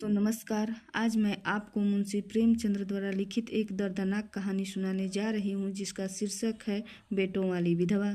तो नमस्कार। आज मैं आपको मुंशी प्रेमचंद्र द्वारा लिखित एक दर्दनाक कहानी सुनाने जा रही हूँ, जिसका शीर्षक है बेटों वाली विधवा।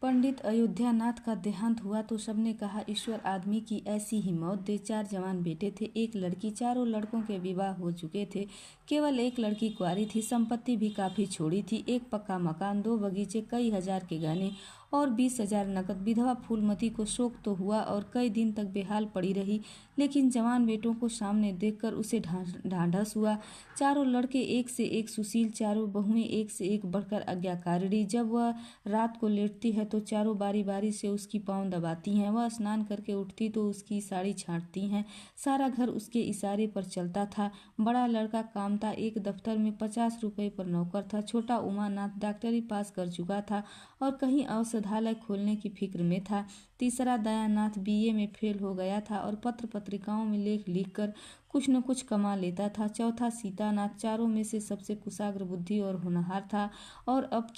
पंडित अयोध्यानाथ का देहांत हुआ तो सबने कहा, ईश्वर आदमी की ऐसी ही मौत दे। 4 जवान बेटे थे, एक लड़की। चारों लड़कों के विवाह हो चुके थे, केवल एक लड़की कुंवारी थी। संपत्ति भी काफी छोड़ी थी, एक पक्का मकान, 2 बगीचे, कई हजार के गहने और 20,000 नकद। विधवा फूलमती को शोक तो हुआ और कई दिन तक बेहाल पड़ी रही, लेकिन जवान बेटों को सामने देखकर उसे ढांढस हुआ। चारों लड़के एक से एक सुशील, चारों बहुएं एक से एक बढ़कर आज्ञाकारिणी। जब वह रात को लेटती है तो चारों बारी बारी से उसकी पांव दबाती हैं। वह स्नान करके उठती तो उसकी साड़ी छांटती हैं। सारा घर उसके इशारे पर चलता था। बड़ा लड़का कामता एक दफ्तर में 50 रुपए पर नौकर था। छोटा उमानाथ डॉक्टरी पास कर चुका था और कहीं औषधालय खोलने की फिक्र में था। तीसरा दयानाथ बीए में फेल हो गया था और पत्र पत्रिकाओं में लेख लिखकर कुछ न कुछ कमा लेता था। चौथा सीतानाथ चारों में से सबसे कुशाग्र बुद्धि और होनहार था और अब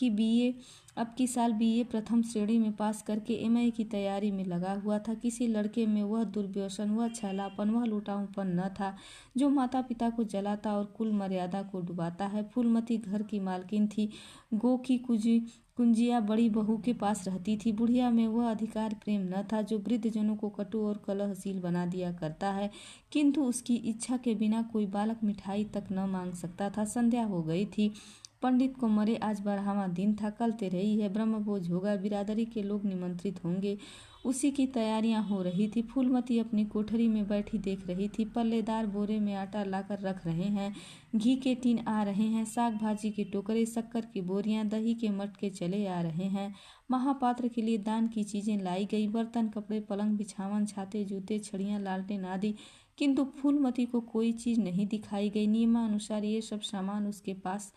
की साल बीए प्रथम श्रेणी में पास करके एमए की तैयारी में लगा हुआ था। किसी लड़के में वह दुर्व्यसन, वह छैलापन, वह लुटाऊपन न था जो माता पिता को जलाता और कुल मर्यादा को डुबाता है। फूलमती घर की मालकिन थी। गो की कुंजिया बड़ी बहू के पास रहती थी। बुढ़िया में वह अधिकार प्रेम न था जो वृद्धजनों को कटु और कलहशील बना दिया करता है, किंतु उसकी इच्छा के बिना कोई बालक मिठाई तक न मांग सकता था। संध्या हो गई थी। पंडित को मरे आज 12वां दिन था। कल तेरही है, ब्रह्मभोज होगा, बिरादरी के लोग निमंत्रित होंगे, उसी की तैयारियां हो रही थी। फूलमती अपनी कोठरी में बैठी देख रही थी। पल्लेदार बोरे में आटा लाकर रख रहे हैं, घी के टीन आ रहे हैं, साग भाजी के टोकरे, शक्कर की बोरियां, दही के मटके चले आ रहे हैं। महापात्र के लिए दान की चीजें लाई गई, बर्तन, कपड़े, पलंग, बिछावन, छाते, जूते, छड़ियां, लालटेन आदि, किंतु फूलमती को कोई चीज नहीं दिखाई गई। नियमानुसार ये सब सामान उसके पास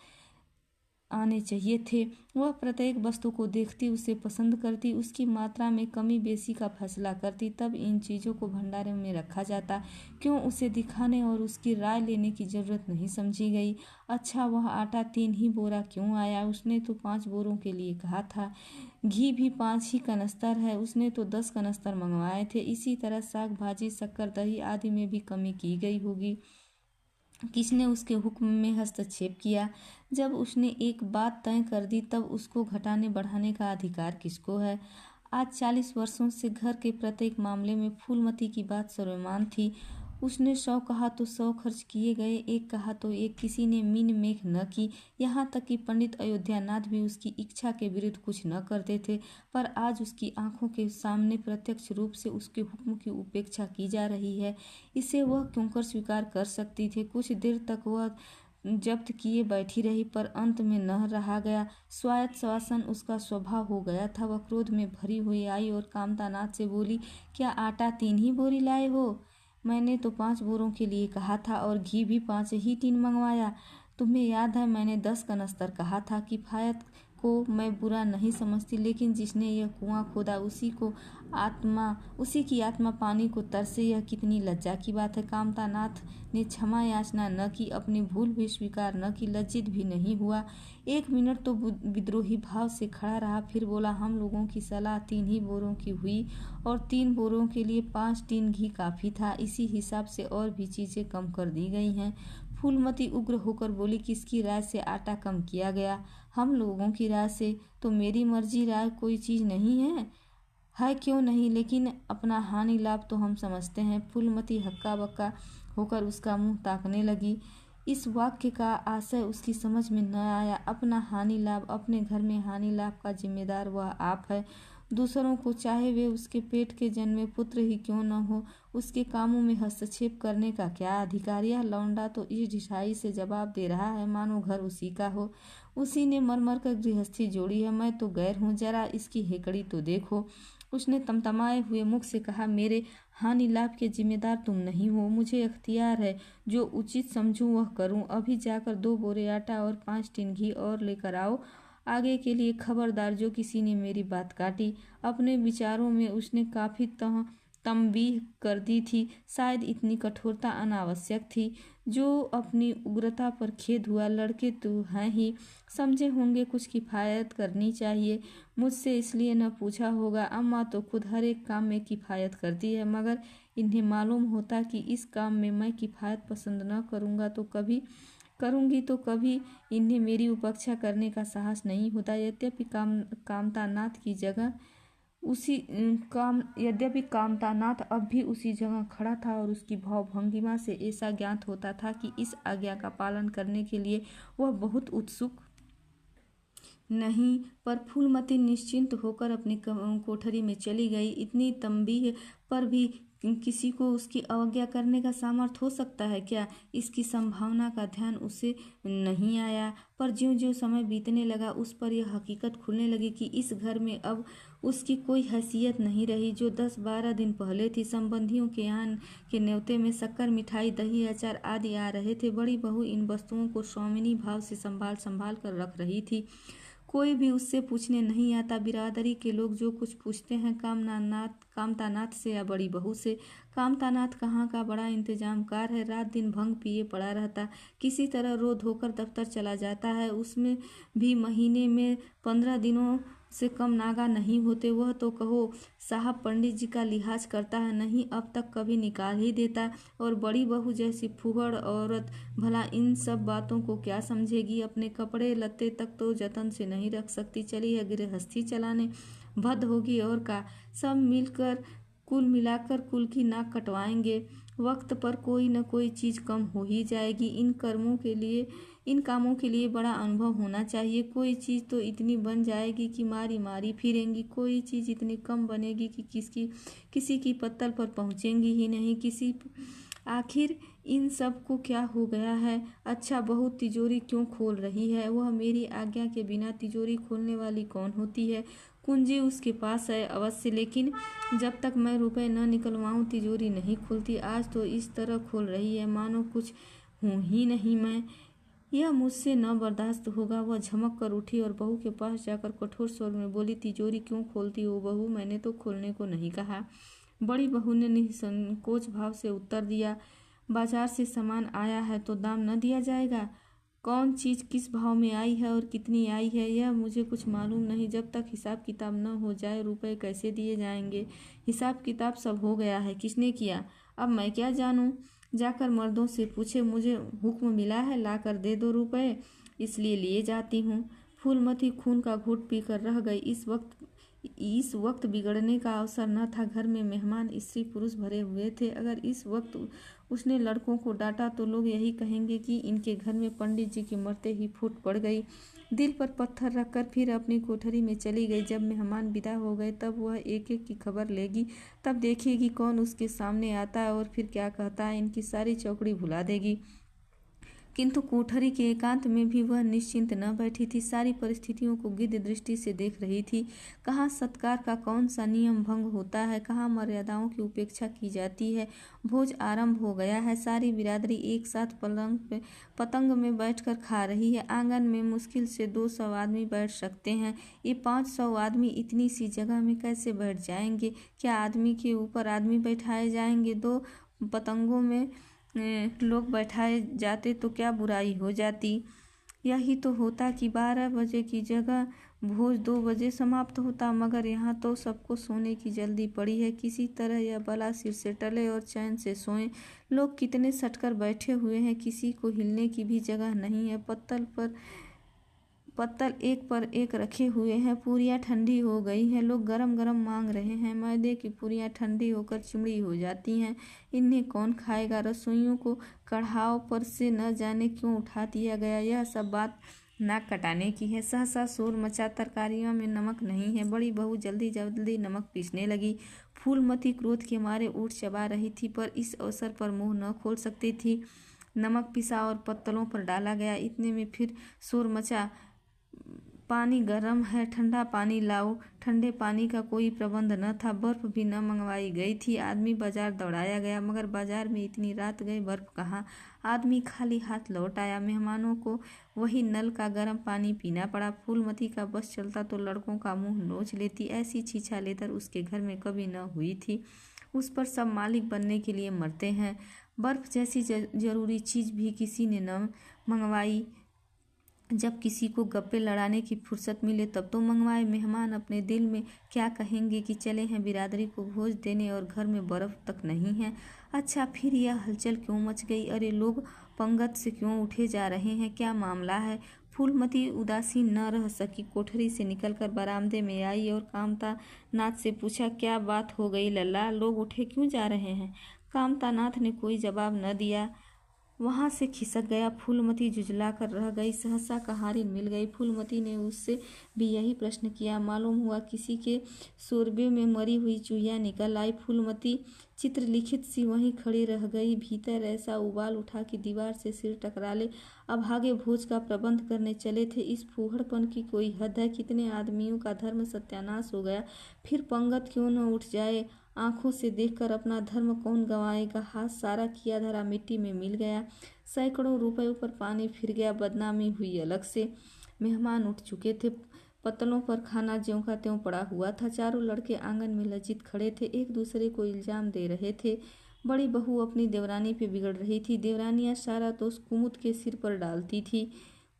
आने चाहिए थे। वह प्रत्येक वस्तु को देखती, उसे पसंद करती, उसकी मात्रा में कमी बेसी का फैसला करती, तब इन चीजों को भंडारे में रखा जाता। क्यों उसे दिखाने और उसकी राय लेने की जरूरत नहीं समझी गई। अच्छा, वह आटा 3 ही बोरा क्यों आया? उसने तो 5 बोरों के लिए कहा था। घी भी 5 ही कनस्तर है, उसने तो 10 कनस्तर मंगवाए थे। इसी तरह साग भाजी, शक्कर, दही आदि में भी कमी की गई होगी। किसने उसके हुक्म में हस्तक्षेप किया? जब उसने एक बात तय कर दी तब उसको घटाने बढ़ाने का अधिकार किसको है? आज 40 वर्षों से घर के प्रत्येक मामले में फूलमती की बात सर्वमान्य थी। उसने 100 कहा तो 100 खर्च किए गए, 1 कहा तो 1, किसी ने मीन मेख न की। यहाँ तक कि पंडित अयोध्यानाथ भी उसकी इच्छा के विरुद्ध कुछ न करते थे, पर आज उसकी आंखों के सामने प्रत्यक्ष रूप से उसके हुक्म की उपेक्षा की जा रही है। इसे वह क्यों कर स्वीकार कर सकती थी? कुछ देर तक वह जब्त किए बैठी रही, पर अंत में न रहा गया। स्वायत्त शासन उसका स्वभाव हो गया था। वह क्रोध में भरी हुई आई और कामतानाथ से बोली, क्या आटा 3 ही बोरी लाए हो? मैंने तो 5 बोरों के लिए कहा था और घी भी 5 ही टीन मंगवाया। तुम्हें याद है मैंने 10 कनस्तर कहा था। किफायत को मैं बुरा नहीं समझती, लेकिन जिसने यह कुआं खोदा उसी की आत्मा पानी को तरसे, यह कितनी लज्जा की बात है। कामतानाथ ने क्षमा याचना न की, अपनी भूल भी स्वीकार न की, लज्जित भी नहीं हुआ। 1 मिनट तो विद्रोही भाव से खड़ा रहा, फिर बोला, हम लोगों की सलाह 3 ही बोरों की हुई और 3 बोरों के लिए 5 टीन घी काफी था। इसी हिसाब से और भी चीजें कम कर दी गई हैं। फूलमती उग्र होकर बोली, किसकी राय से आटा कम किया गया? हम लोगों की राय से। तो मेरी मर्जी राय कोई चीज नहीं है क्यों नहीं, लेकिन अपना हानि लाभ तो हम समझते हैं। फूलमती हक्का बक्का होकर उसका मुंह ताकने लगी। इस वाक्य का आशय उसकी समझ में न आया। अपना हानि लाभ, अपने घर में हानि लाभ का जिम्मेदार वह आप है। दूसरों को, चाहे वे उसके पेट के जन्मे पुत्र ही क्यों न हो, उसके कामों में हस्तक्षेप करने का क्या अधिकार? यह लौंडा तो इस ढिठाई से जवाब दे रहा है मानो घर उसी का हो। उसी ने मर कर गृहस्थी जोड़ी है, मैं तो गैर हूँ। जरा इसकी हेकड़ी तो देखो। उसने तमतमाए हुए मुख से कहा, मेरे हानि लाभ के जिम्मेदार तुम नहीं हो। मुझे अख्तियार है, जो उचित समझूं वह करूं। अभी जाकर 2 बोरे आटा और 5 टीन घी और लेकर आओ। आगे के लिए खबरदार जो किसी ने मेरी बात काटी। अपने विचारों में उसने काफी तंबीह कर दी थी। शायद इतनी कठोरता अनावश्यक थी। जो अपनी उग्रता पर खेद हुआ। लड़के तो हैं ही, समझे होंगे कुछ किफ़ायत करनी चाहिए। मुझसे इसलिए न पूछा होगा। अम्मा तो खुद हर एक काम में किफ़ायत करती है, मगर इन्हें मालूम होता कि इस काम में मैं किफ़ायत पसंद न करूँगी तो कभी इन्हें मेरी उपेक्षा करने का साहस नहीं होता। यद्यपि कामतानाथ अब भी उसी जगह खड़ा था और उसकी भाव-भंगिमा से ऐसा ज्ञात होता था कि इस आज्ञा का पालन करने के लिए वह बहुत उत्सुक नहीं। पर फूलमती निश्चिंत होकर अपनी कोठरी में चली गई। इतनी तंबीह पर भी किसी को उसकी अवज्ञा करने का सामर्थ्य हो सकता है क्या? इसकी संभावना का ध्यान उसे नहीं आया। पर ज्यों-ज्यों समय बीतने लगा, उस पर यह हकीकत खुलने लगी कि इस घर में अब उसकी कोई हैसियत नहीं रही जो 10-12 दिन पहले थी। संबंधियों के यहाँ के न्योते में शक्कर, मिठाई, दही, अचार आदि आ रहे थे। बड़ी बहू इन वस्तुओं को स्वामिनी भाव से संभाल कर रख रही थी। कोई भी उससे पूछने नहीं आता। बिरादरी के लोग जो कुछ पूछते हैं कामतानाथ से या बड़ी बहू से। कामतानाथ कहाँ का बड़ा इंतजामकार है। रात दिन भंग पिए पड़ा रहता, किसी तरह रो धोकर दफ्तर चला जाता है। उसमें भी महीने में 15 दिनों से कम नागा नहीं होते। वह तो कहो साहब पंडित जी का लिहाज करता है, नहीं अब तक कभी निकाल ही देता। और बड़ी बहू जैसी फूहड़ औरत भला इन सब बातों को क्या समझेगी। अपने कपड़े लत्ते तक तो जतन से नहीं रख सकती, चली है गृहस्थी चलाने। भद्द होगी और का। सब कुल मिलाकर कुल की नाक कटवाएंगे। वक्त पर कोई न कोई चीज़ कम हो ही जाएगी। इन कामों के लिए बड़ा अनुभव होना चाहिए। कोई चीज़ तो इतनी बन जाएगी कि मारी मारी फिरेंगी, कोई चीज़ इतनी कम बनेगी कि किसी की पत्तल पर पहुँचेंगी ही नहीं। आखिर इन सब को क्या हो गया है? अच्छा, बहू तिजोरी क्यों खोल रही है? वह मेरी आज्ञा के बिना तिजोरी खोलने वाली कौन होती है? कुंजी उसके पास है अवश्य, लेकिन जब तक मैं रुपए न निकलवाऊं तिजोरी नहीं खुलती। आज तो इस तरह खोल रही है मानो कुछ हूँ ही नहीं मैं। यह मुझसे न बर्दाश्त होगा। वह झमक कर उठी और बहू के पास जाकर कठोर स्वर में बोली, तिजोरी क्यों खोलती हो बहू? मैंने तो खोलने को नहीं कहा। बड़ी बहू ने निसंकोच भाव से उत्तर दिया, बाजार से सामान आया है तो दाम न दिया जाएगा? कौन चीज़ किस भाव में आई है और कितनी आई है यह मुझे कुछ मालूम नहीं। जब तक हिसाब किताब न हो जाए रुपए कैसे दिए जाएंगे? हिसाब किताब सब हो गया है। किसने किया? अब मैं क्या जानूं? जाकर मर्दों से पूछे। मुझे हुक्म मिला है ला कर दे दो रुपए, इसलिए लिए जाती हूँ। फूलमती खून का घूंट पीकर रह गई। इस वक्त बिगड़ने का अवसर न था। घर में मेहमान स्त्री पुरुष भरे हुए थे। अगर इस वक्त उसने लड़कों को डांटा तो लोग यही कहेंगे कि इनके घर में पंडित जी के मरते ही फूट पड़ गई। दिल पर पत्थर रखकर फिर अपनी कोठरी में चली गई। जब मेहमान विदा हो गए तब वह एक एक की खबर लेगी। तब देखेगी कौन उसके सामने आता है और फिर क्या कहता है। इनकी सारी चौकड़ी भुला देगी। किंतु कोठरी के एकांत में भी वह निश्चिंत न बैठी थी। सारी परिस्थितियों को गिद्ध दृष्टि से देख रही थी। कहाँ सत्कार का कौन सा नियम भंग होता है, कहाँ मर्यादाओं की उपेक्षा की जाती है। भोज आरंभ हो गया है। सारी बिरादरी एक साथ पतंग में बैठकर खा रही है। आंगन में मुश्किल से 200 आदमी बैठ सकते हैं। ये 500 आदमी इतनी सी जगह में कैसे बैठ जाएंगे? क्या आदमी के ऊपर आदमी बैठाए जाएंगे? 2 पतंगों में लोग बैठाए जाते तो क्या बुराई हो जाती? यही तो होता कि 12 बजे की जगह भोज 2 बजे समाप्त होता। मगर यहाँ तो सबको सोने की जल्दी पड़ी है। किसी तरह यह बला सिर से टले और चैन से सोएं। लोग कितने सटकर बैठे हुए हैं, किसी को हिलने की भी जगह नहीं है। पत्तल एक पर एक रखे हुए हैं। पूरियाँ ठंडी हो गई हैं। लोग गरम गरम मांग रहे हैं। मैदे की पूरियाँ ठंडी होकर चिमड़ी हो जाती हैं। इन्हें कौन खाएगा? रसोइयों को कढ़ाव पर से न जाने क्यों उठा दिया गया। यह सब बात नाक कटाने की है। सहसा शोर मचा। तरकारियों में नमक नहीं है। बड़ी बहू जल्दी जल्दी नमक पीसने लगी। फूलमती क्रोध के मारे ऊँट चबा रही थी, पर इस अवसर पर मुँह न खोल सकती थी। नमक पिसा और पत्तलों पर डाला गया। इतने में फिर शोर मचा, पानी गर्म है, ठंडा पानी लाओ। ठंडे पानी का कोई प्रबंध न था। बर्फ भी न मंगवाई गई थी। आदमी बाजार दौड़ाया गया, मगर बाजार में इतनी रात गए बर्फ कहाँ? आदमी खाली हाथ लौट आया। मेहमानों को वही नल का गर्म पानी पीना पड़ा। फूलमती का बस चलता तो लड़कों का मुंह नोच लेती। ऐसी छीछा लेतर उसके घर में कभी न हुई थी। उस पर सब मालिक बनने के लिए मरते हैं। बर्फ जैसी जरूरी चीज भी किसी ने न मंगवाई। जब किसी को गप्पे लड़ाने की फुर्सत मिले तब तो मंगवाए। मेहमान अपने दिल में क्या कहेंगे कि चले हैं बिरादरी को भोज देने और घर में बर्फ तक नहीं है। अच्छा, फिर यह हलचल क्यों मच गई? अरे, लोग पंगत से क्यों उठे जा रहे हैं? क्या मामला है? फूलमती उदासीन न रह सकी। कोठरी से निकलकर बरामदे में आई और कामता नाथ से पूछा, क्या बात हो गई लल्ला, लोग उठे क्यों जा रहे हैं? कामता नाथ ने कोई जवाब न दिया, वहां से खिसक गया। फूलमती जुझला कर रह गई। सहसा कहारी मिल गई। फूलमती ने उससे भी यही प्रश्न किया। मालूम हुआ किसी के शोरबे में मरी हुई चूहिया निकल आई। फूलमती चित्रलिखित सी वहीं खड़ी रह गई। भीतर ऐसा उबाल उठा कि दीवार से सिर टकरा ले। अभागे भोज का प्रबंध करने चले थे। इस फूहड़पन की कोई हद है? कितने आदमियों का धर्म सत्यानाश हो गया। फिर पंगत क्यों न उठ जाए? आंखों से देखकर अपना धर्म कौन गंवाएगा? हाथ सारा किया धरा मिट्टी में मिल गया। सैकड़ों रुपयों पर पानी फिर गया। बदनामी हुई अलग से। मेहमान उठ चुके थे। पतलों पर खाना ज्यों का त्यों पड़ा हुआ था। चारों लड़के आंगन में लज्जित खड़े थे, एक दूसरे को इल्जाम दे रहे थे। बड़ी बहू अपनी देवरानी पे बिगड़ रही थी। देवरानियां सारा दोष कुमुद के सिर पर डालती थी।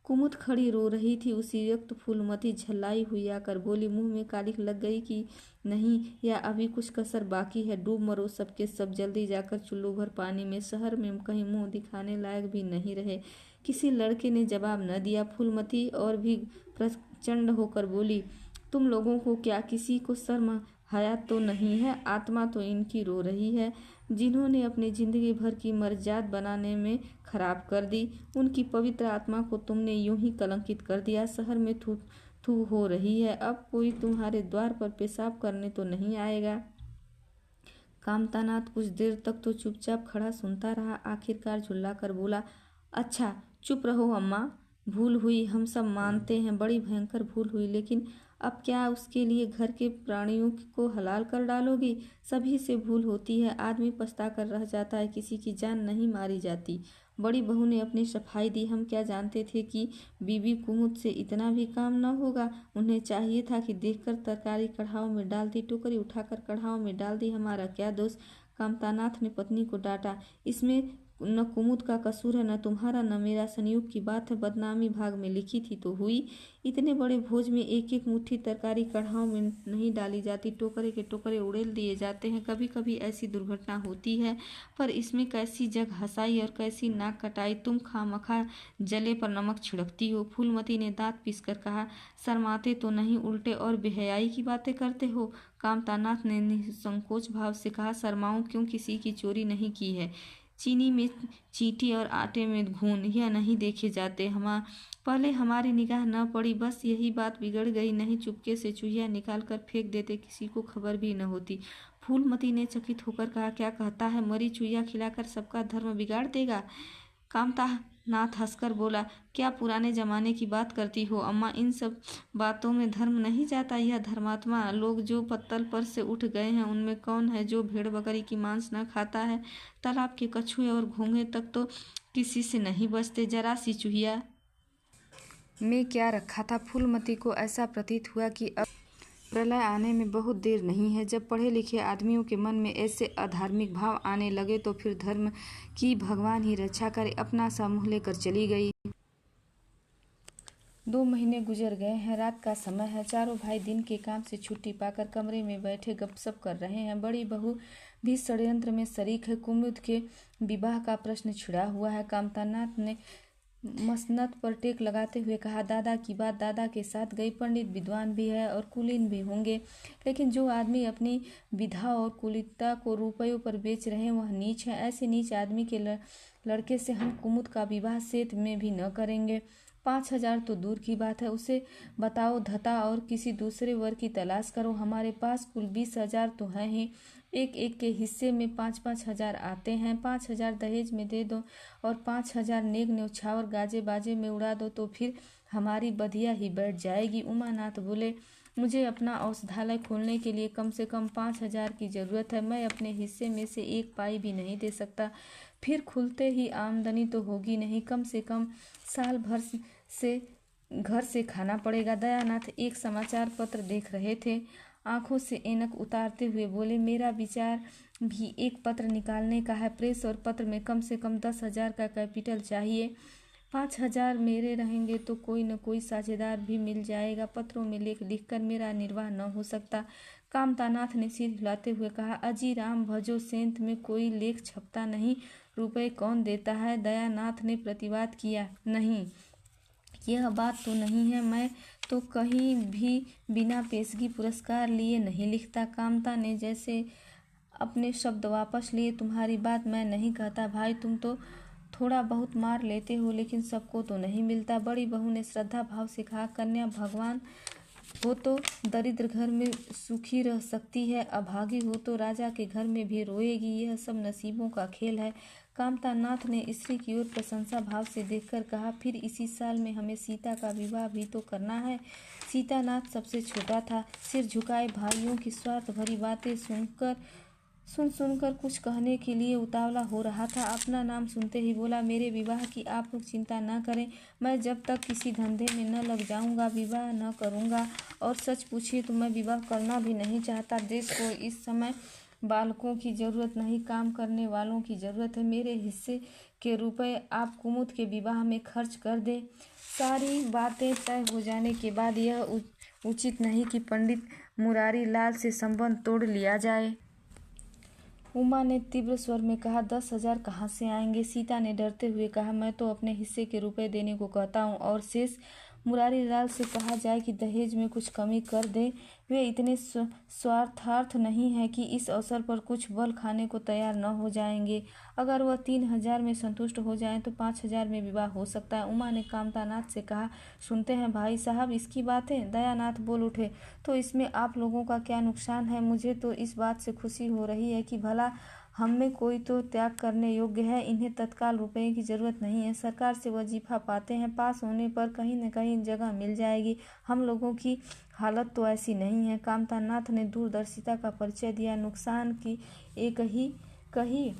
कुमुद खड़ी रो रही थी। उसी वक्त फूलमती झल्लाई हुई आकर बोली, मुंह में कालिख लग गई कि नहीं, या अभी कुछ कसर बाकी है? डूब मरो सबके सब, जल्दी जाकर चुल्लू भर पानी में। शहर में कहीं मुंह दिखाने लायक भी नहीं रहे। किसी लड़के ने जवाब न दिया। फूलमती और भी प्रचंड होकर बोली, तुम लोगों को क्या किसी को शर्म हया तो नहीं है? आत्मा तो इनकी रो रही है, जिन्होंने अपनी जिंदगी भर की मर्जात बनाने में खराब कर दी। उनकी पवित्र आत्मा को तुमने यूं ही कलंकित कर दिया। शहर में थू थू हो रही है। अब कोई तुम्हारे द्वार पर पेशाब करने तो नहीं आएगा? कामतानाथ कुछ देर तक तो चुपचाप खड़ा सुनता रहा। आखिरकार झुल्लाकर बोला, अच्छा चुप रहो अम्मा, भूल हुई, हम सब मानते हैं, बड़ी भयंकर भूल हुई, लेकिन अब क्या उसके लिए घर के प्राणियों को हलाल कर डालोगी? सभी से भूल होती है, आदमी पछता कर रह जाता है, किसी की जान नहीं मारी जाती। बड़ी बहू ने अपनी सफाई दी। हम क्या जानते थे कि बीबी कुमुद से इतना भी काम न होगा। उन्हें चाहिए था कि देखकर तरकारी कढ़ाव में डाल दी, टोकरी उठाकर कढ़ाव में डाल दी। हमारा क्या दोष? कामतानाथ ने पत्नी को डांटा। इसमें न कुमुद का कसूर है, न तुम्हारा, न मेरा। संयोग की बात है, बदनामी भाग में लिखी थी तो हुई। इतने बड़े भोज में एक एक मुट्ठी तरकारी कढ़ाव में नहीं डाली जाती, टोकरे के टोकरे उड़ेल दिए जाते हैं। कभी कभी ऐसी दुर्घटना होती है, पर इसमें कैसी जग हंसाई और कैसी नाक कटाई। तुम खामखा जले पर नमक छिड़कती हो। फूलमती ने दांत पीसकर कहा, शर्माते तो नहीं, उल्टे और बेहयाई की बातें करते हो। कामतानाथ ने निसंकोच भाव से कहा, शर्माऊं क्यों? किसी की चोरी नहीं की है। चीनी में चींटी और आटे में घून यह नहीं देखे जाते। पहले हमारी निगाह न पड़ी, बस यही बात बिगड़ गई, नहीं चुपके से चूहिया निकाल कर फेंक देते, किसी को खबर भी न होती। फूलमती ने चकित होकर कहा, क्या कहता है? मरी चूहिया खिलाकर सबका धर्म बिगाड़ देगा? कामतानाथ हंसकर बोला, क्या पुराने जमाने की बात करती हो अम्मा? इन सब बातों में धर्म नहीं जाता। यह धर्मात्मा लोग जो पत्तल पर से उठ गए हैं, उनमें कौन है जो भेड़ बकरी की मांस न खाता है? तालाब के कछुए और घोंघे तक तो किसी से नहीं बचते। जरा सी चूहिया में क्या रखा था? फूलमती को ऐसा प्रतीत हुआ कि अब प्रलय आने में बहुत देर नहीं है। जब पढ़े लिखे आदमियों के मन में ऐसे अधार्मिक भाव आने लगे तो फिर धर्म की भगवान ही रक्षा करे। अपना सा मुँह लेकर चली गई। 2 महीने गुजर गए हैं। रात का समय है। चारों भाई दिन के काम से छुट्टी पाकर कमरे में बैठे गपशप कर रहे हैं। बड़ी बहू भी षड्यंत्र में शरीक है। कुमुद के विवाह का प्रश्न छिड़ा हुआ है। कामतानाथ ने मसनद पर टेक लगाते हुए कहा, दादा की बात दादा के साथ गई। पंडित विद्वान भी है और कुलीन भी होंगे, लेकिन जो आदमी अपनी विधा और कुलीनता को रुपयों पर बेच रहे हैं वह नीच है। ऐसे नीच आदमी के लड़के से हम कुमुद का विवाह सेत में भी न करेंगे। 5,000 तो दूर की बात है। उसे बताओ धता और किसी दूसरे वर की तलाश करो। हमारे पास कुल 20,000 तो हैं ही। एक एक के हिस्से में 5-5 हजार आते हैं। 5,000 दहेज में दे दो और 5,000 नेग न्यौछावर गाजे बाजे में उड़ा दो तो फिर हमारी बधिया ही बैठ जाएगी। उमानाथ बोले, मुझे अपना औषधालय खोलने के लिए कम से कम 5,000 की जरूरत है। मैं अपने हिस्से में से 1 पाई भी नहीं दे सकता। फिर खुलते ही आमदनी तो होगी नहीं, कम से कम साल भर से घर से खाना पड़ेगा। दयानाथ एक समाचार पत्र देख रहे थे। आंखों से ऐनक उतारते हुए बोले, मेरा विचार भी एक पत्र निकालने का है। प्रेस और पत्र में कम से कम 10,000 का कैपिटल चाहिए। 5,000 मेरे रहेंगे तो कोई न कोई साझेदार भी मिल जाएगा। पत्रों में लेख लिखकर मेरा निर्वाह न हो सकता। कामतानाथ ने सिर हिलाते हुए कहा, अजी राम भजो, सेंत में कोई लेख छपता नहीं, रुपए कौन देता है? दयानाथ ने प्रतिवाद किया, नहीं, यह बात तो नहीं है। मैं तो कहीं भी बिना पेशगी पुरस्कार लिए नहीं लिखता। कामता ने जैसे अपने शब्द वापस लिए, तुम्हारी बात मैं नहीं कहता भाई, तुम तो थोड़ा बहुत मार लेते हो, लेकिन सबको तो नहीं मिलता। बड़ी बहू ने श्रद्धा भाव से कहा, कन्या भगवान हो तो दरिद्र घर में सुखी रह सकती है, अभागी हो तो राजा के घर में भी रोएगी। यह सब नसीबों का खेल है। कामतानाथ ने स्त्री की ओर प्रशंसा भाव से देखकर कहा, फिर इसी साल में हमें सीता का विवाह भी तो करना है। सीतानाथ सबसे छोटा था। सिर झुकाए भाइयों की स्वार्थ भरी बातें सुनकर कुछ कहने के लिए उतावला हो रहा था। अपना नाम सुनते ही बोला, मेरे विवाह की आप लोग चिंता न करें। मैं जब तक किसी धंधे में न लग जाऊंगा विवाह न करूंगा। और सच पूछिए तो मैं विवाह करना भी नहीं चाहता। देश को इस समय बालकों की जरूरत नहीं, काम करने वालों की जरूरत है। मेरे हिस्से के रुपए आप कुमुद के विवाह में खर्च कर दे। सारी बातें तय हो जाने के बाद यह उचित नहीं कि पंडित मुरारी लाल से संबंध तोड़ लिया जाए। उमा ने तीव्र स्वर में कहा, 10,000 कहाँ से आएंगे? सीता ने डरते हुए कहा, मैं तो अपने हिस्से के रुपए देने को कहता हूँ, और शेष मुरारी लाल से कहा जाए कि दहेज में कुछ कमी कर दे। वे इतने स्वार्थार्थ नहीं है कि इस अवसर पर कुछ बल खाने को तैयार न हो जाएंगे। अगर वह 3,000 में संतुष्ट हो जाएं तो 5,000 में विवाह हो सकता है। उमा ने कामतानाथ से कहा, सुनते हैं भाई साहब इसकी बातें? दयानाथ बोल उठे, तो इसमें आप लोगों का क्या नुकसान है? मुझे तो इस बात से खुशी हो रही है कि भला हम में कोई तो त्याग करने योग्य है। इन्हें तत्काल रुपए की जरूरत नहीं है, सरकार से वजीफा पाते हैं, पास होने पर कहीं न कहीं जगह मिल जाएगी। हम लोगों की हालत तो ऐसी नहीं है। कामतानाथ ने दूरदर्शिता का परिचय दिया। नुकसान की एक ही कही,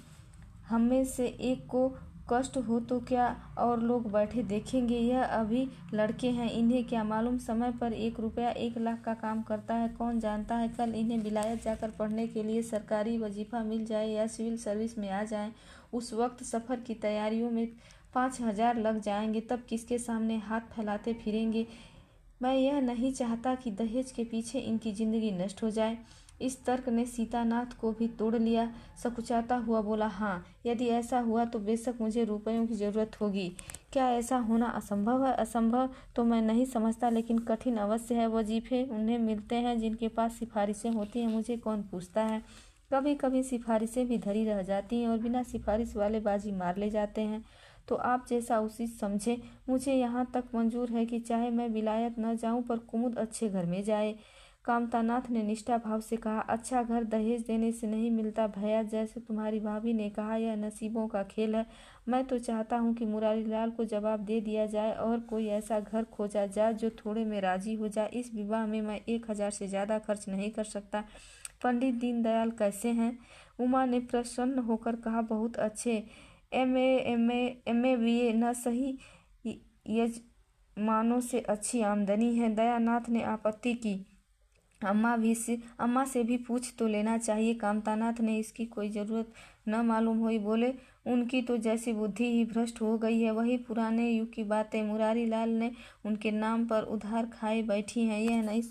हम में से एक को कष्ट हो तो क्या और लोग बैठे देखेंगे? यह अभी लड़के हैं, इन्हें क्या मालूम समय पर 1 रुपया 1 लाख का काम करता है। कौन जानता है कल इन्हें विलायत जाकर पढ़ने के लिए सरकारी वजीफा मिल जाए या सिविल सर्विस में आ जाए। उस वक्त सफ़र की तैयारियों में 5,000 लग जाएंगे, तब किसके सामने हाथ फैलाते फिरेंगे? मैं यह नहीं चाहता कि दहेज के पीछे इनकी जिंदगी नष्ट हो जाए। इस तर्क ने सीतानाथ को भी तोड़ लिया। सकुचाता हुआ बोला, हाँ, यदि ऐसा हुआ तो बेशक मुझे रुपयों की जरूरत होगी। क्या ऐसा होना असंभव है? असंभव तो मैं नहीं समझता, लेकिन कठिन अवश्य है। वजीफे उन्हें मिलते हैं जिनके पास सिफारिशें होती हैं, मुझे कौन पूछता है। कभी कभी सिफारिशें भी धरी रह जाती हैं और बिना सिफारिश वाले बाजी मार ले जाते हैं। तो आप जैसा उचित समझे। मुझे यहाँ तक मंजूर है कि चाहे मैं विलायत न जाऊँ पर कुमुद अच्छे घर में जाए। कामतानाथ ने निष्ठा भाव से कहा, अच्छा घर दहेज देने से नहीं मिलता भैया। जैसे तुम्हारी भाभी ने कहा, यह नसीबों का खेल है। मैं तो चाहता हूँ कि मुरारी लाल को जवाब दे दिया जाए और कोई ऐसा घर खोजा जाए जो थोड़े में राजी हो जाए। इस विवाह में मैं 1,000 से ज़्यादा खर्च नहीं कर सकता। पंडित दीनदयाल कैसे हैं? उमा ने प्रसन्न होकर कहा, बहुत अच्छे, MA BA न सही, यजमानों से अच्छी आमदनी है। दयानाथ ने आपत्ति की, अम्मा से भी पूछ तो लेना चाहिए। कामतानाथ ने इसकी कोई जरूरत न मालूम हुई बोले, उनकी तो जैसी बुद्धि ही भ्रष्ट हो गई है। वही पुराने युग की बातें मुरारी लाल ने उनके नाम पर उधार खाए बैठी हैं। यह नहीं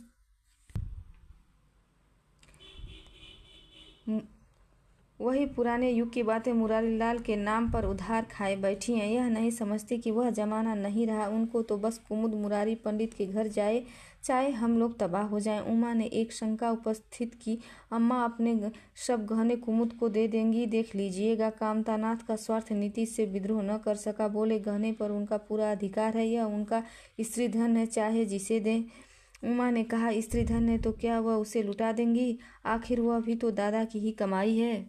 वही पुराने युग की बातें मुरारी लाल के नाम पर उधार खाए बैठी हैं। यह नहीं समझती कि वह जमाना नहीं रहा। उनको तो बस कुमुद मुरारी पंडित के घर जाए, चाहे हम लोग तबाह हो जाएं। उमा ने एक शंका उपस्थित की, अम्मा अपने सब गहने कुमुद को दे देंगी, देख लीजिएगा। कामतानाथ का स्वार्थ नीति से विद्रोह न कर सका, बोले, गहने पर उनका पूरा अधिकार है, यह उनका स्त्री धन है, चाहे जिसे दें। उमा ने कहा, स्त्री धन है तो क्या वह उसे लुटा देंगी? आखिर वह भी तो दादा की ही कमाई है।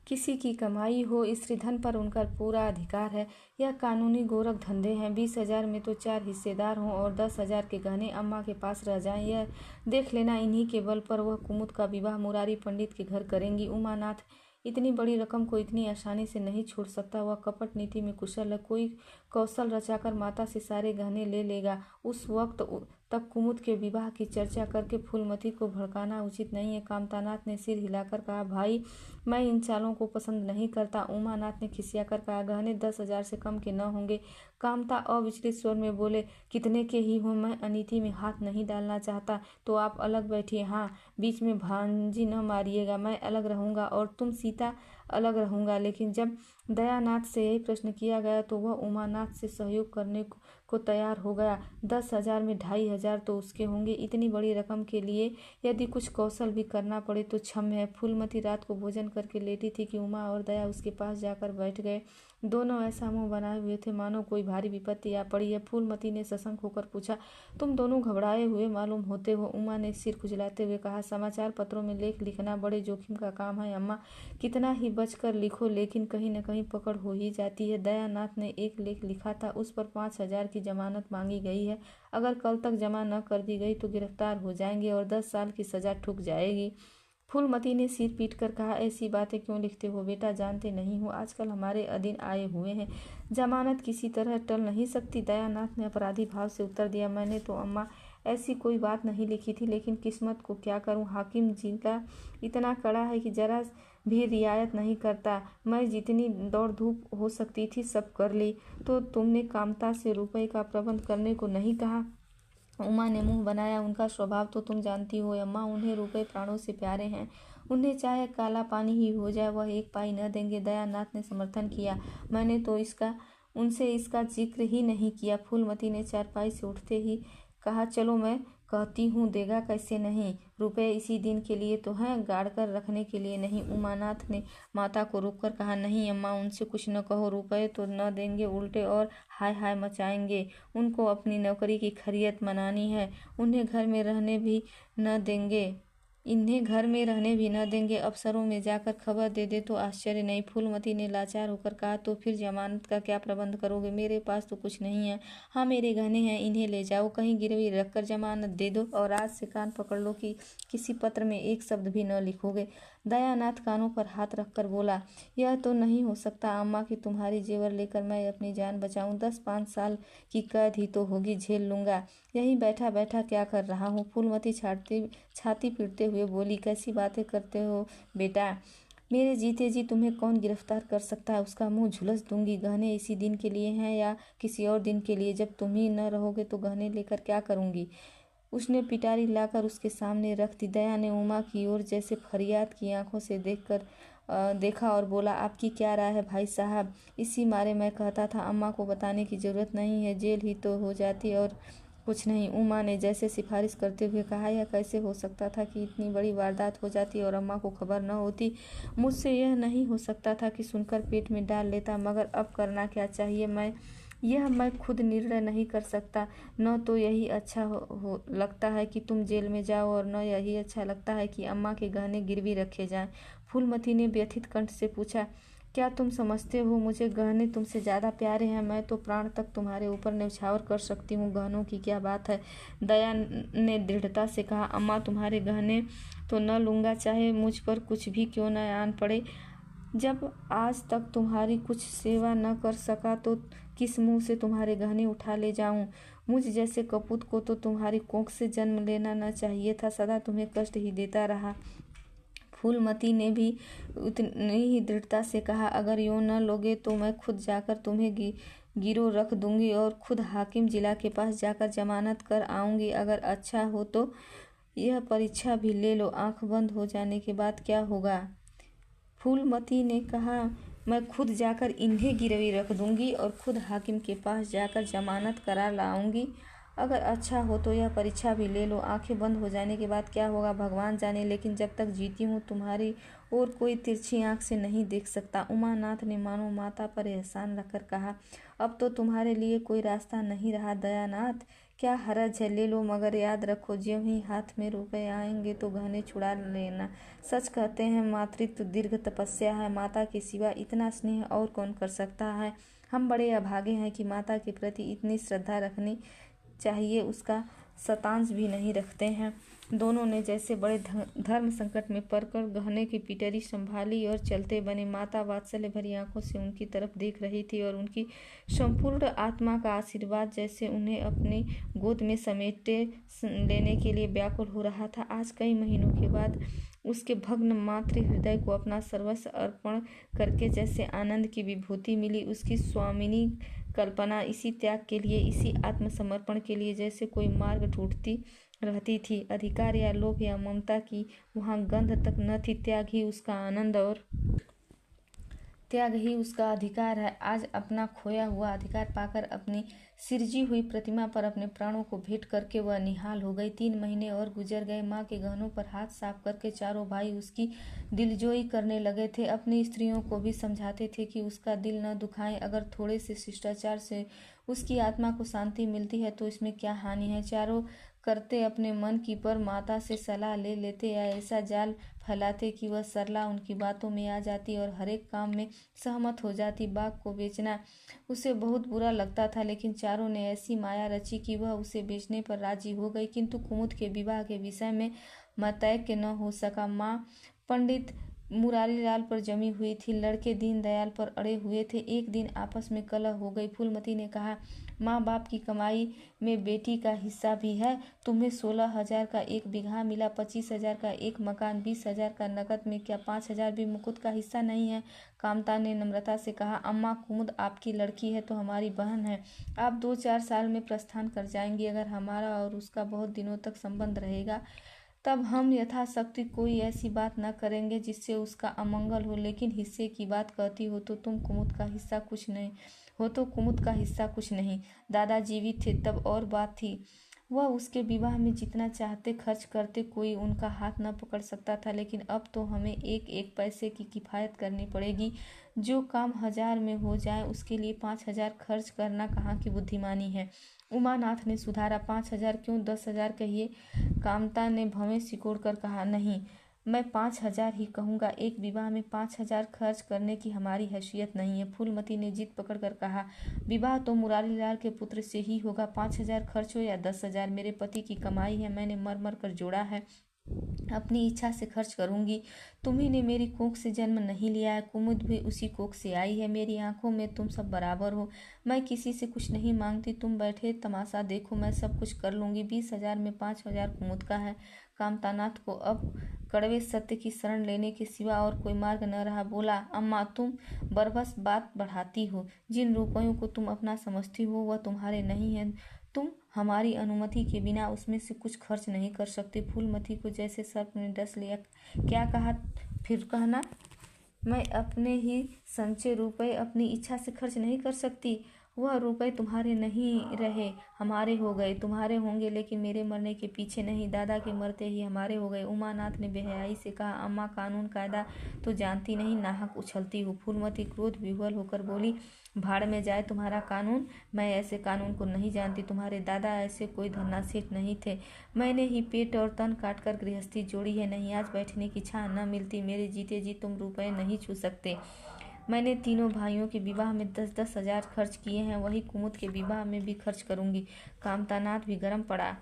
किसी की कमाई हो, स्त्री धन पर उनका पूरा अधिकार है। यह कानूनी गोरख धंधे हैं। 20,000 में तो 4 हिस्सेदार हों और 10,000 के गहने अम्मा के पास रह जाएं। यह देख लेना, इन्हीं के बल पर वह कुमुद का विवाह मुरारी पंडित के घर करेंगी। उमानाथ इतनी बड़ी रकम को इतनी आसानी से नहीं छोड़ सकता। वह कपट नीति में कुशल है। कोई कौशल रचाकर माता से सारे गहने ले लेगा। उस वक्त तक कुमुद के विवाह की चर्चा करके फूलमती को भड़काना उचित नहीं है। कामतानाथ ने सिर हिलाकर कहा, भाई मैं इन चालों को पसंद नहीं करता। उमानाथ ने खिसियाकर कहा, गहने 10,000 से कम के न होंगे। कामता अविचलित स्वर में बोले, कितने के ही हों, मैं अनिति में हाथ नहीं डालना चाहता। तो आप अलग बैठिए, हाँ बीच में भांजी न मारिएगा। मैं अलग रहूंगा और तुम सीता अलग रहूंगा। लेकिन जब दयानाथ से यही प्रश्न किया गया तो वह उमानाथ से सहयोग करने को तैयार हो गया। 10,000 में 2,500 तो उसके होंगे। इतनी बड़ी रकम के लिए यदि कुछ कौशल भी करना पड़े तो क्षम्य है। फूलमती रात को भोजन करके लेटी थी कि उमा और दया उसके पास जाकर बैठ गए। दोनों ऐसा मुंह बनाए हुए थे मानो कोई भारी विपत्ति आ पड़ी है। फूलमती ने सशंक होकर पूछा, तुम दोनों घबराए हुए मालूम होते हो। उमा ने सिर खुजलाते हुए कहा, समाचार पत्रों में लेख लिखना बड़े जोखिम का काम है अम्मा। कितना ही बचकर लिखो लेकिन कहीं न कहीं पकड़ हो ही जाती है। दयानाथ ने एक लेख लिखा था, उस पर 5,000 की जमानत मांगी गई है। अगर कल तक जमा न कर दी गई तो गिरफ्तार हो जाएंगे और 10 साल की सजा ठुक जाएगी। फूलमती ने सिर पीट कर कहा, ऐसी बातें क्यों लिखते हो बेटा, जानते नहीं हो आजकल हमारे अधीन आए हुए हैं, जमानत किसी तरह टल नहीं सकती। दयानाथ ने अपराधी भाव से उत्तर दिया, मैंने तो अम्मा ऐसी कोई बात नहीं लिखी थी, लेकिन किस्मत को क्या करूं, हाकिम जिला इतना कड़ा है कि जरा भी रियायत नहीं करता। मैं जितनी दौड़ धूप हो सकती थी सब कर ली। तो तुमने कामता से रुपए का प्रबंध करने को नहीं कहा? उमा ने मुंह बनाया, उनका स्वभाव तो तुम जानती हो अम्मा, उन्हें रुपए प्राणों से प्यारे हैं। उन्हें चाहे काला पानी ही हो जाए वह एक पाई न देंगे। दयानाथ ने समर्थन किया, मैंने तो उनसे इसका जिक्र ही नहीं किया। फूलमती ने चारपाई से उठते ही कहा, चलो मैं कहती हूँ, देगा कैसे नहीं। रुपए इसी दिन के लिए तो हैं, गाड़ कर रखने के लिए नहीं। उमानाथ ने माता को रोककर कहा, नहीं अम्मा, उनसे कुछ न कहो, रुपए तो न देंगे, उल्टे और हाय हाय मचाएंगे। उनको अपनी नौकरी की खैरियत मनानी है। इन्हें घर में रहने भी न देंगे। अफसरों में जाकर खबर दे दे तो आश्चर्य नहीं। फूलमती ने लाचार होकर कहा, तो फिर जमानत का क्या प्रबंध करोगे? मेरे पास तो कुछ नहीं है। हाँ मेरे गहने हैं, इन्हें ले जाओ, कहीं गिरवी रखकर जमानत दे दो और आज से कान पकड़ लो कि किसी पत्र में एक शब्द भी न लिखोगे। दयानाथ कानों पर हाथ रखकर बोला, यह तो नहीं हो सकता अम्मा कि तुम्हारी जेवर लेकर मैं अपनी जान बचाऊं। 10-5 साल की कैद ही तो होगी, झेल लूंगा। यही बैठा बैठा क्या कर रहा हूँ। फूलमती छाती पीटते हुए बोली, कैसी बातें करते हो बेटा, मेरे जीते जी तुम्हें कौन गिरफ्तार कर सकता है? उसका मुंह झुलस दूंगी। गहने इसी दिन के लिए हैं या किसी और दिन के लिए? जब तुम ही न रहोगे तो गहने लेकर क्या करूंगी? उसने पिटारी लाकर उसके सामने रख दी। दया ने उमा की ओर जैसे फरियाद की आंखों से देखा और बोला, आपकी क्या राय है भाई साहब? इसी मारे मैं कहता था अम्मा को बताने की जरूरत नहीं है, जेल ही तो हो जाती और कुछ नहीं। उमा ने जैसे सिफारिश करते हुए कहा, यह कैसे हो सकता था कि इतनी बड़ी वारदात हो जाती और अम्मा को खबर न होती? मुझसे यह नहीं हो सकता था कि सुनकर पेट में डाल लेता, मगर अब करना क्या चाहिए? मैं खुद निर्णय नहीं कर सकता। न तो यही अच्छा लगता है कि तुम जेल में जाओ और न यही अच्छा लगता है कि अम्मा के गहने गिरवी रखे जाएं। फूलमती ने व्यथित कंठ से पूछा, क्या तुम समझते हो मुझे गहने तुमसे ज़्यादा प्यारे हैं? मैं तो प्राण तक तुम्हारे ऊपर न्यौछावर कर सकती हूँ, गहनों की क्या बात है। दया ने दृढ़ता से कहा, अम्मा तुम्हारे गहने तो न लूँगा, चाहे मुझ पर कुछ भी क्यों न आन पड़े। जब आज तक तुम्हारी कुछ सेवा न कर सका तो किस मुंह से तुम्हारे गहने उठा ले जाऊं? मुझ जैसे कपूत को तो तुम्हारी कोख से जन्म लेना न चाहिए था, सदा तुम्हें कष्ट ही देता रहा। फूलमती ने भी उतनी ही दृढ़ता से कहा, अगर यूं न लोगे तो मैं खुद जाकर तुम्हें गिरो रख दूंगी और खुद हाकिम जिला के पास जाकर जमानत कर आऊंगी। अगर अच्छा हो तो यह परीक्षा भी ले लो, आंख बंद हो जाने के बाद क्या होगा? फूलमती ने कहा, मैं खुद जाकर इन्हें गिरवी रख दूंगी और खुद हाकिम के पास जाकर जमानत करा लाऊंगी। अगर अच्छा हो तो यह परीक्षा भी ले लो, आंखें बंद हो जाने के बाद क्या होगा भगवान जाने, लेकिन जब तक जीती हूँ तुम्हारी और कोई तिरछी आंख से नहीं देख सकता। उमानाथ ने मानो माता पर एहसान रखकर कहा, अब तो तुम्हारे लिए कोई रास्ता नहीं रहा दयानाथ, क्या हरज है, ले लो, मगर याद रखो ज्यों ही हाथ में रुपए आएंगे तो गहने छुड़ा लेना। सच कहते हैं मातृत्व दीर्घ तपस्या है, माता के सिवा इतना स्नेह और कौन कर सकता है। हम बड़े अभागे हैं कि माता के प्रति इतनी श्रद्धा रखनी चाहिए, उसका शतांश भी नहीं रखते हैं। दोनों ने जैसे बड़े धर्म संकट में पड़कर गहने की पिटरी संभाली और चलते बने। माता वात्सल्य भरी आंखों से उनकी तरफ देख रही थी और उनकी संपूर्ण आत्मा का आशीर्वाद जैसे उन्हें अपनी गोद में समेटे लेने के लिए व्याकुल हो रहा था। आज कई महीनों के बाद उसके भग्न मातृ हृदय को अपना सर्वस्व अर्पण करके जैसे आनंद की विभूति मिली। उसकी स्वामिनी कल्पना इसी त्याग के लिए, इसी आत्मसमर्पण के लिए जैसे कोई मार्ग ढूंढती रहती थी। अधिकार या लोभ या ममता की वहाँ गंध तक न थी। त्याग ही उसका आनंद और त्याग ही उसका अधिकार है। आज अपना खोया हुआ अधिकार पाकर अपनी सिरजी हुई प्रतिमा पर अपने प्राणों को भेंट करके वह निहाल हो गई। 3 महीने और गुजर गए। माँ के गहनों पर हाथ साफ करके चारों भाई उसकी दिलजोई करने लगे थे। अपनी स्त्रियों को भी समझाते थे कि उसका दिल न दुखाएं। अगर थोड़े से शिष्टाचार से उसकी आत्मा को शांति मिलती है तो इसमें क्या हानि है। चारों करते अपने मन की, पर माता से सलाह ले लेते या ऐसा जाल फैलाते कि वह सरला उनकी बातों में आ जाती और हर एक काम में सहमत हो जाती। बाग को बेचना उसे बहुत बुरा लगता था, लेकिन चारों ने ऐसी माया रची कि वह उसे बेचने पर राजी हो गई। किंतु कुमुद के विवाह के विषय में मतैक्य न हो सका। माँ पंडित मुरारीलाल पर जमी हुई थी, लड़के दीनदयाल पर अड़े हुए थे। एक दिन आपस में कलह हो गई। फूलमती ने कहा, माँ बाप की कमाई में बेटी का हिस्सा भी है। तुम्हें 16,000 का 1 बीघा मिला, 25,000 का 1 मकान, 20,000 का नकद में, क्या 5,000 भी मुकुट का हिस्सा नहीं है। कामता ने नम्रता से कहा, अम्मा कुमुद आपकी लड़की है तो हमारी बहन है। आप 2-4 साल में प्रस्थान कर जाएंगी। अगर हमारा और उसका बहुत दिनों तक संबंध रहेगा तब हम यथाशक्ति कोई ऐसी बात न करेंगे जिससे उसका अमंगल हो। लेकिन हिस्से की बात कहती हो तो कुमुद का हिस्सा कुछ नहीं। दादा जीवित थे तब और बात थी। वह उसके विवाह में जितना चाहते खर्च करते, कोई उनका हाथ न पकड़ सकता था। लेकिन अब तो हमें एक एक पैसे की किफायत करनी पड़ेगी। जो काम 1000 में हो जाए उसके लिए 5,000 खर्च करना कहाँ की बुद्धिमानी है। उमानाथ ने सुधारा, 5,000 क्यों, 10,000 कहिए। कामता ने भवें सिकोड़ कर कहा, नहीं, मैं 5,000 ही कहूँगा। एक विवाह में 5,000 खर्च करने की हमारी हैसियत नहीं है। फूलमती ने जिद पकड़कर कहा, विवाह तो मुरारीलाल के पुत्र से ही होगा। 5,000 खर्च हो या 10,000, मेरे पति की कमाई है, मैंने मर मर कर जोड़ा है, अपनी इच्छा से खर्च करूंगी। तुम्ही ने मेरी कोख से जन्म नहीं लिया है, कुमुद भी उसी कोख से आई है। मेरी आंखों में तुम सब बराबर हो। मैं किसी से कुछ नहीं मांगती। तुम बैठे तमाशा देखो, मैं सब कुछ कर लूंगी। 20,000 में 5,000 कुमुद का है। कामतानाथ को अब कड़वे सत्य की शरण लेने के सिवा और कोई मार्ग न रहा। बोला, अम्मा तुम बरबस बात बढ़ाती हो। जिन रुपयों को तुम अपना समझती हो वह तुम्हारे नहीं है। तुम हमारी अनुमति के बिना उसमें से कुछ खर्च नहीं कर सकते। फूलमती को जैसे सर्प ने डस लिया। क्या कहा, फिर कहना। मैं अपने ही संचय रुपए अपनी इच्छा से खर्च नहीं कर सकती। वह रुपए तुम्हारे नहीं रहे, हमारे हो गए। तुम्हारे होंगे लेकिन मेरे मरने के पीछे नहीं, दादा के मरते ही हमारे हो गए। उमानाथ ने बेहयाई से कहा, अम्मा कानून कायदा तो जानती नहीं, नाहक उछलती हो। फूलमती क्रोध विह्वल होकर बोली, भाड़ में जाए तुम्हारा कानून। मैं ऐसे कानून को नहीं जानती। तुम्हारे दादा ऐसे कोई धन्ना सेठ नहीं थे। मैंने ही पेट और तन काट कर गृहस्थी जोड़ी है। नहीं आज बैठने की छां न मिलती। मेरे जीते जी तुम रुपए नहीं छू सकते। मैंने तीनों भाइयों के विवाह में 10-10 हजार खर्च किए हैं, वही कुमुद के विवाह में भी खर्च करूंगी। कामतानाथ भी गर्म पड़ा,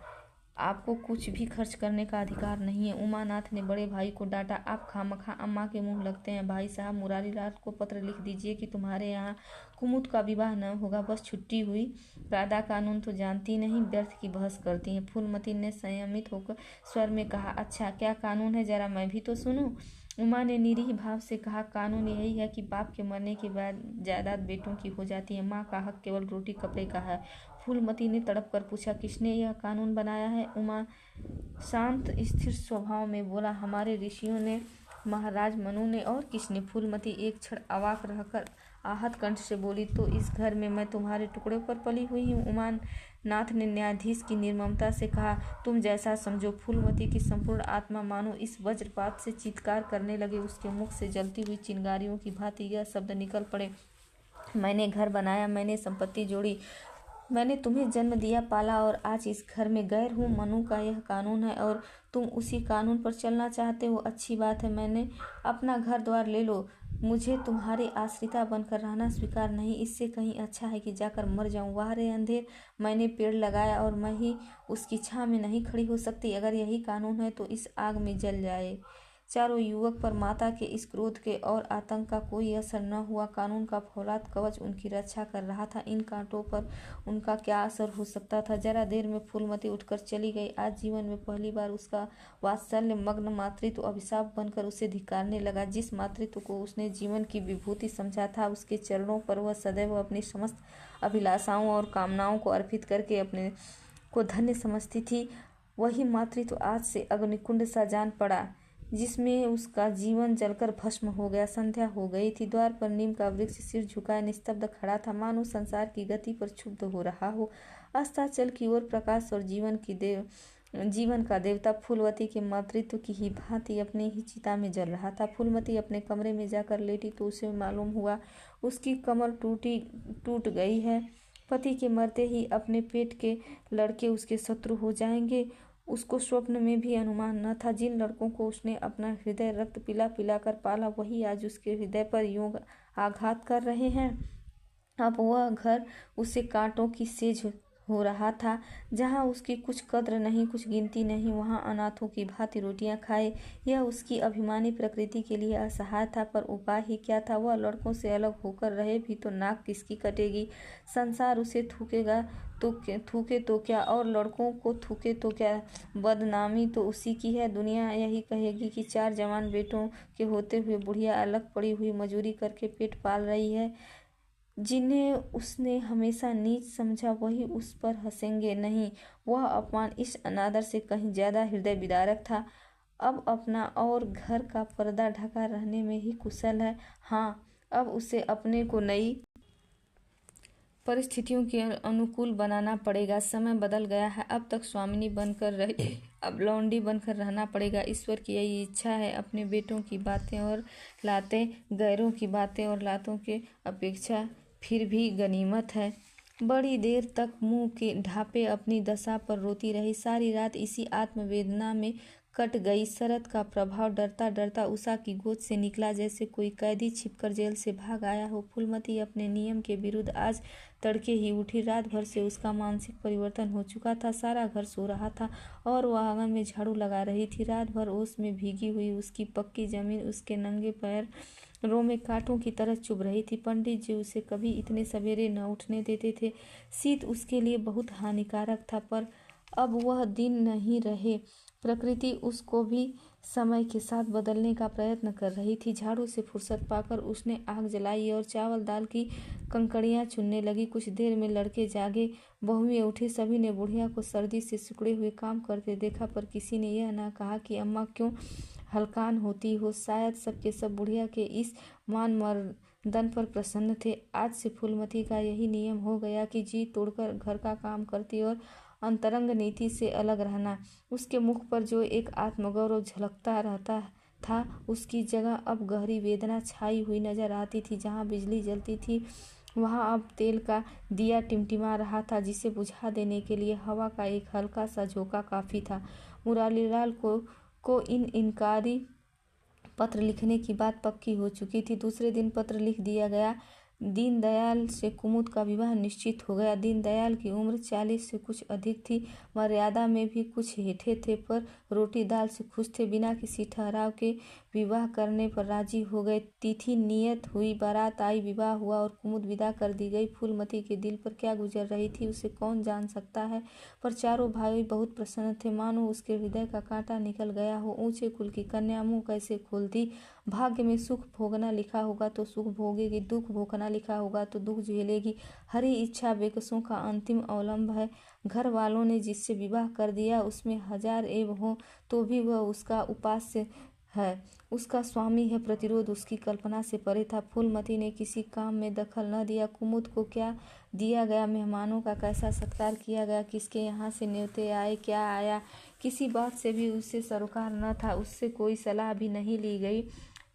आपको कुछ भी खर्च करने का अधिकार नहीं है। उमानाथ ने बड़े भाई को डांटा, आप खामखा अम्मा के मुंह लगते हैं। भाई साहब, मुरारीलाल को पत्र लिख दीजिए कि तुम्हारे यहाँ कुमुद का विवाह न होगा, बस छुट्टी हुई। कायदा कानून तो जानती नहीं, व्यर्थ की बहस करती हैं। फूलमती ने संयमित होकर स्वर में कहा, अच्छा क्या कानून है, जरा मैं भी तो सुनूं। उमा ने निरीह भाव से कहा, कानून यही है कि बाप के मरने के बाद जायदाद बेटों की हो जाती है। माँ का हक केवल रोटी कपड़े का है। फूलमती ने तड़प कर पूछा, किसने यह कानून बनाया है। उमा शांत स्थिर स्वभाव में बोला, हमारे ऋषियों ने, महाराज मनु ने। और किसने। फूलमती एक क्षण अवाक रहकर आहत कंठ से बोली, तो इस घर में मैं तुम्हारे टुकड़े पर पली हुई हूँ। उमानाथ ने न्यायाधीश की निर्ममता से कहा, तुम जैसा समझो। फूलमती की संपूर्ण आत्मा मानो इस वज्रपात से चीत्कार करने लगे। उसके मुख से जलती हुई चिंगारियों की भांति यह शब्द निकल पड़े, मैंने घर बनाया, मैंने संपत्ति जोड़ी, मैंने तुम्हें जन्म दिया पाला और आज इस घर में गैर हूँ। मनु का यह कानून है और तुम उसी कानून पर चलना चाहते हो। अच्छी बात है, मैंने अपना घर द्वार ले लो, मुझे तुम्हारी आश्रिता बनकर रहना स्वीकार नहीं, इससे कहीं अच्छा है कि जाकर मर जाऊं। वाह रे अंधेर, मैंने पेड़ लगाया और मैं ही उसकी छां में नहीं खड़ी हो सकती? अगर यही कानून है तो इस आग में जल जाए। चारों युवक पर माता के इस क्रोध के और आतंक का कोई असर न हुआ। कानून का फौलाद कवच उनकी रक्षा कर रहा था, इन कांटों पर उनका क्या असर हो सकता था। जरा देर में फूलमती उठकर चली गई। आज जीवन में पहली बार उसका वात्सल्य मग्न मातृत्व अभिशाप बनकर उसे धिक्कारने लगा। जिस मातृत्व को उसने जीवन की विभूति समझा था, उसके चरणों पर वह सदैव अपनी समस्त अभिलाषाओं और कामनाओं को अर्पित करके अपने को धन्य समझती थी, वही मातृत्व आज से अग्निकुंड सा जान पड़ा, जिसमें उसका जीवन जलकर भस्म हो गया। संध्या हो गई थी। द्वार पर नीम का वृक्ष सिर झुकाए निस्तब्ध खड़ा था, मानो संसार की गति पर क्षुब्ध हो रहा हो। अस्ताचल की ओर प्रकाश और जीवन का देवता फूलवती के मातृत्व की ही भांति अपने ही चिता में जल रहा था। फूलमती अपने कमरे में जाकर लेटी तो उसे मालूम हुआ उसकी कमर टूट गई है। पति के मरते ही अपने पेट के लड़के उसके शत्रु हो जाएंगे, उसको स्वप्न में भी अनुमान न था। जिन लड़कों को उसने अपना हृदय रक्त पिला पिला कर पाला, वही आज उसके हृदय पर यूं आघात कर रहे हैं। अब वह घर उसे कांटों की सेज हो रहा था। जहाँ उसकी कुछ कद्र नहीं, कुछ गिनती नहीं, वहाँ अनाथों की भांति रोटियां खाए, यह उसकी अभिमानी प्रकृति के लिए असहाय था। पर उपाय ही क्या था? वह लड़कों से अलग होकर रहे भी तो नाक किसकी कटेगी? संसार उसे थूके तो क्या, और लड़कों को थूके तो क्या? बदनामी तो उसी की है। दुनिया यही कहेगी कि 4 जवान बेटों के होते हुए बुढ़िया अलग पड़ी हुई मजूरी करके पेट पाल रही है। जिन्हें उसने हमेशा नीच समझा, वही उस पर हंसेंगे। नहीं, वह अपमान इस अनादर से कहीं ज्यादा हृदय विदारक था। अब अपना और घर का पर्दा ढका रहने में ही कुशल है। हाँ, अब उसे अपने को नई परिस्थितियों के अनुकूल बनाना पड़ेगा। समय बदल गया है, अब तक स्वामिनी बनकर रही, अब लौंडी बनकर रहना पड़ेगा। ईश्वर की यही इच्छा है। अपने बेटों की बातें और लातें, गैरों की बातें और लातों के अपेक्षा फिर भी गनीमत है। बड़ी देर तक मुंह के ढांपे अपनी दशा पर रोती रही। सारी रात इसी आत्मवेदना में कट गई। शरद का प्रभाव डरता डरता उषा की गोद से निकला, जैसे कोई कैदी छिपकर जेल से भाग आया हो। फूलमती अपने नियम के विरुद्ध आज तड़के ही उठी। रात भर से उसका मानसिक परिवर्तन हो चुका था। सारा घर सो रहा था और वह आंगन में झाड़ू लगा रही थी। रात भर ओस में भीगी हुई उसकी पक्की जमीन उसके नंगे पैर रो में कांटों की तरह चुभ रही थी। पंडित जी उसे कभी इतने सवेरे न उठने देते थे। शीत उसके लिए बहुत हानिकारक था, पर अब वह दिन नहीं रहे। प्रकृति उसको भी समय के साथ बदलने का प्रयत्न कर रही थी। झाड़ू से फुर्सत पाकर उसने आग जलाई और चावल दाल की कंकड़ियां चुनने लगी। कुछ देर में लड़के जागे, बहुएं उठे। सभी ने बुढ़िया को सर्दी से सिकुड़े हुए काम करते देखा, पर किसी ने यह न कहा कि अम्मा क्यों हलकान होती हो। शायद सबके सब बुढ़िया के इस मान मर्दन पर प्रसन्न थे। आज से फूलमती का यही नियम हो गया कि जी तोड़कर घर का काम करती और अंतरंग नीति से अलग रहना। उसके मुख पर जो एक आत्मगौरव झलकता रहता था, उसकी जगह अब गहरी वेदना छाई हुई नजर आती थी। जहाँ बिजली जलती थी, वहाँ अब तेल का दिया टिमटिमा रहा था, जिसे बुझा देने के लिए हवा का एक हल्का सा झोंका काफी था। मुरारीलाल को इनकारी पत्र लिखने की बात पक्की हो चुकी थी। दूसरे दिन पत्र लिख दिया गया। दीनदयाल से कुमुद का विवाह निश्चित हो गया। दीनदयाल की उम्र 40 से कुछ अधिक थी, मर्यादा में भी कुछ हेठे थे, पर रोटी दाल से खुश थे। बिना किसी ठहराव के विवाह करने पर राजी हो गए। तिथि नियत हुई, बारात आई, विवाह हुआ और कुमुद विदा कर दी गई। फूलमती के दिल पर क्या गुजर रही थी, उसे कौन जान सकता है, पर चारों भाई बहुत प्रसन्न थे, मानो उसके हृदय का कांटा निकल गया हो। ऊंचे कुल की कन्या मुंह कैसे खोलती? भाग्य में सुख भोगना लिखा होगा तो सुख भोगेगी, दुख भोगना लिखा होगा तो दुख झेलेगी। हरी इच्छा बेकसों का अंतिम अवलंब है। घर वालों ने जिससे विवाह कर दिया, उसमें 1000 ऐब हो तो भी वह उसका उपास्य है, उसका स्वामी है। प्रतिरोध उसकी कल्पना से परे था। फूलमती ने किसी काम में दखल न दिया। कुमुद को क्या दिया गया, मेहमानों का कैसा सत्कार किया गया, किसके यहाँ से न्योते आए, क्या आया, किसी बात से भी उससे सरोकार न था। उससे कोई सलाह भी नहीं ली गई।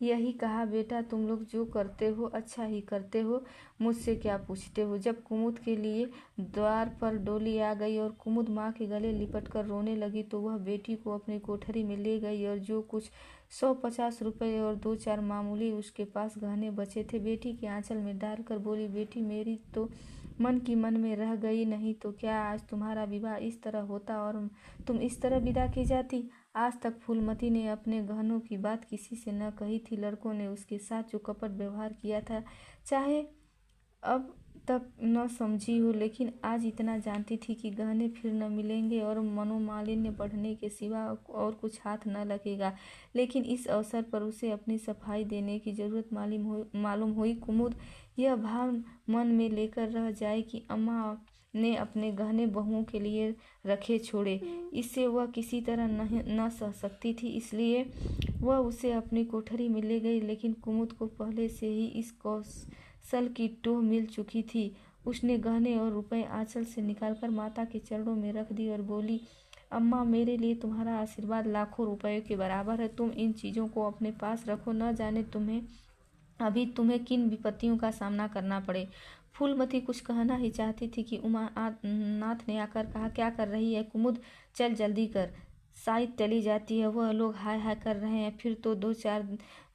यही कहा, बेटा तुम लोग जो करते हो अच्छा ही करते हो, मुझसे क्या पूछते हो। जब कुमुद के लिए द्वार पर डोली आ गई और कुमुद माँ के गले लिपट कर रोने लगी, तो वह बेटी को अपनी कोठरी में ले गई और जो कुछ 150 रुपये और 2-4 मामूली उसके पास गहने बचे थे। बेटी के आंचल में डालकर बोली, बेटी मेरी तो मन की मन में रह गई, नहीं तो क्या आज तुम्हारा विवाह इस तरह होता और तुम इस तरह विदा की जाती। आज तक फूलमती ने अपने गहनों की बात किसी से न कही थी। लड़कों ने उसके साथ जो कपट व्यवहार किया था, चाहे अब तक न समझी हो, लेकिन आज इतना जानती थी कि गहने फिर न मिलेंगे और मनोमालिन्य बढ़ने के सिवा और कुछ हाथ न लगेगा। लेकिन इस अवसर पर उसे अपनी सफाई देने की जरूरत मालूम हुई। कुमुद यह भाव मन में लेकर रह जाए कि अम्मा ने अपने गहने बहुओं के लिए रखे छोड़े, इससे वह किसी तरह न सह सकती थी। इसलिए वह उसे अपनी कोठरी में ले गई। लेकिन कुमुद को पहले से ही इस कौशल की टोह मिल चुकी थी। उसने गहने और रुपए आंचल से निकालकर माता के चरणों में रख दी और बोली, अम्मा मेरे लिए तुम्हारा आशीर्वाद लाखों रुपयों के बराबर है। तुम इन चीज़ों को अपने पास रखो, न जाने तुम्हें किन विपत्तियों का सामना करना पड़े। फूलमती कुछ कहना ही चाहती थी कि उमानाथ ने आकर कहा, क्या कर रही है कुमुद, चल जल्दी कर, शायद चली जाती है, वह लोग हाय हाय कर रहे हैं, फिर तो 2-4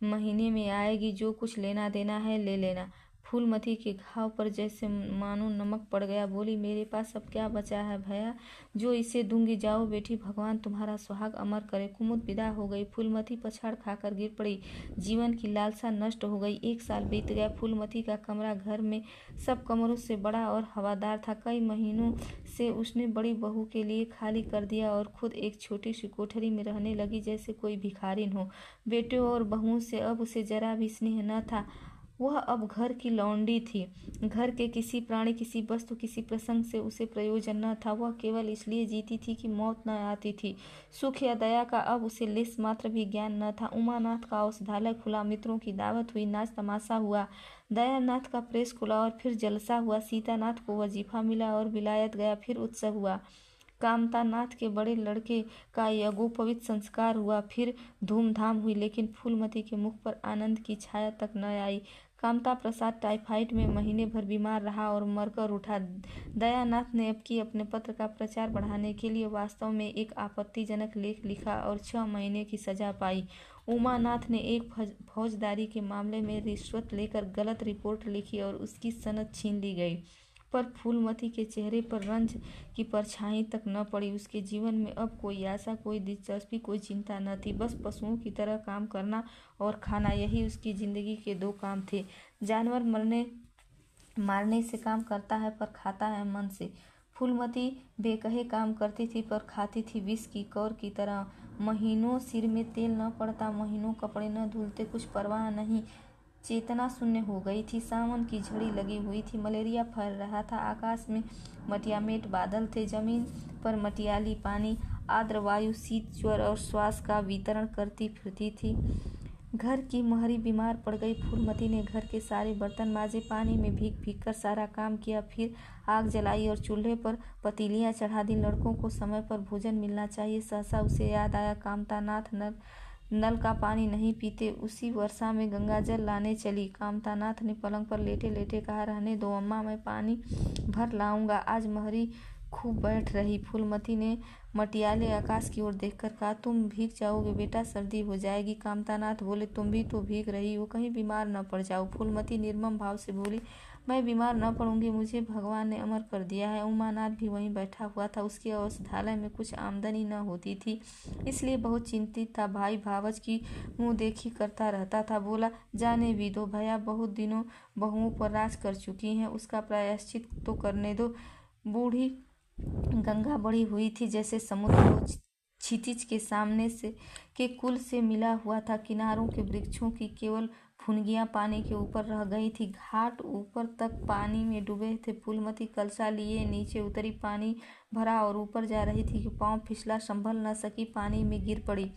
महीने में आएगी, जो कुछ लेना देना है ले लेना। फूलमती के घाव पर जैसे मानो नमक पड़ गया। बोली, मेरे पास अब क्या बचा है भैया जो इसे दूंगी। जाओ बेटी, भगवान तुम्हारा सुहाग अमर करे। कुमुद विदा हो गई। फूलमती पछाड़ खाकर गिर पड़ी। जीवन की लालसा नष्ट हो गई। 1 साल बीत गया। फूलमती का कमरा घर में सब कमरों से बड़ा और हवादार था। कई महीनों से उसने बड़ी बहू के लिए खाली कर दिया और खुद एक छोटी सी कोठरी में रहने लगी जैसे कोई भिखारिन हो। बेटों और बहुओं से अब उसे जरा भी स्नेह न था। वह अब घर की लौंडी थी। घर के किसी प्राणी, किसी वस्तु, किसी प्रसंग से उसे प्रयोजन न था। वह केवल इसलिए जीती थी कि मौत न आती थी। सुख या दया का अब उसे लेस मात्र भी ज्ञान न था। उमानाथ का औषधालय खुला, मित्रों की दावत हुई, नाच तमाशा हुआ। दयानाथ का प्रेस खुला और फिर जलसा हुआ। सीतानाथ को वजीफा मिला और विलायत गया, फिर उत्सव हुआ। कामतानाथ के बड़े लड़के का यज्ञोपवीत संस्कार हुआ, फिर धूमधाम हुई। लेकिन फूलमती के मुख पर आनंद की छाया तक न आई। कामता प्रसाद टाइफाइड में महीने भर बीमार रहा और मरकर उठा। दयानाथ ने अबकी अपने पत्र का प्रचार बढ़ाने के लिए वास्तव में एक आपत्तिजनक लेख लिखा और 6 महीने की सजा पाई। उमानाथ ने एक फौजदारी के मामले में रिश्वत लेकर गलत रिपोर्ट लिखी और उसकी सनद छीन ली गई। पर फूलमती के चेहरे पर रंज की परछाई तक न पड़ी। उसके जीवन में अब कोई आशा, कोई दिलचस्पी, कोई चिंता न थी। बस पशुओं की तरह काम करना और खाना, यही उसकी जिंदगी के 2 काम थे। जानवर मारने से काम करता है पर खाता है मन से। फूलमती बेकहे काम करती थी पर खाती थी विष की कौर की तरह। महीनों सिर में तेल न पड़ता, महीनों कपड़े न धुलते, कुछ परवाह नहीं। चेतना शून्य हो गई थी। सावन की झड़ी लगी हुई थी। मलेरिया फैल रहा था। आकाश में मटियामेट बादल थे। जमीन पर मटियाली पानी, आर्द्र वायु शीत, ज्वर और श्वास का वितरण करती फिरती थी। घर की महरी बीमार पड़ गई। फूलमती ने घर के सारे बर्तन माजे, पानी में भीग भीग कर सारा काम किया, फिर आग जलाई और चूल्हे पर पतीलियां चढ़ा दी। लड़कों को समय पर भोजन मिलना चाहिए। सहसा उसे याद आया, कामतानाथ नल का पानी नहीं पीते। उसी वर्षा में गंगा जल लाने चली। कामतानाथ ने पलंग पर लेटे लेटे कहा, रहने दो अम्मा, मैं पानी भर लाऊंगा। आज महरी खूब बैठ रही। फूलमती ने मटियाले आकाश की ओर देखकर कहा, तुम भीग जाओगे बेटा, सर्दी हो जाएगी। कामतानाथ बोले, तुम भी तो भीग रही हो, कहीं बीमार न पड़ जाओ। फूलमती निर्मम भाव से बोली, मैं बीमार न पड़ूंगी, मुझे भगवान ने अमर कर दिया है। उमानाथ भी वहीं बैठा हुआ था। उसके औषधालय में कुछ आमदनी न होती थी, इसलिए बहुत चिंतित था। भाई भावज की मुँह देखी करता रहता था। बोला, जाने भी दो भैया, बहुत दिनों बहुओं पर राज कर चुकी हैं, उसका प्रायश्चित तो करने दो। बूढ़ी गंगा बड़ी हुई थी जैसे समुद्र हो क्षितिज के सामने से के कुल से मिला हुआ था। किनारों के वृक्षों की केवल फुनगियां पानी के ऊपर रह गई थी। घाट ऊपर तक पानी में डूबे थे। फूलमती कलसा लिए नीचे उतरी, पानी भरा और ऊपर जा रही थी कि पांव फिसला, संभल न सकी, पानी में गिर पड़ी।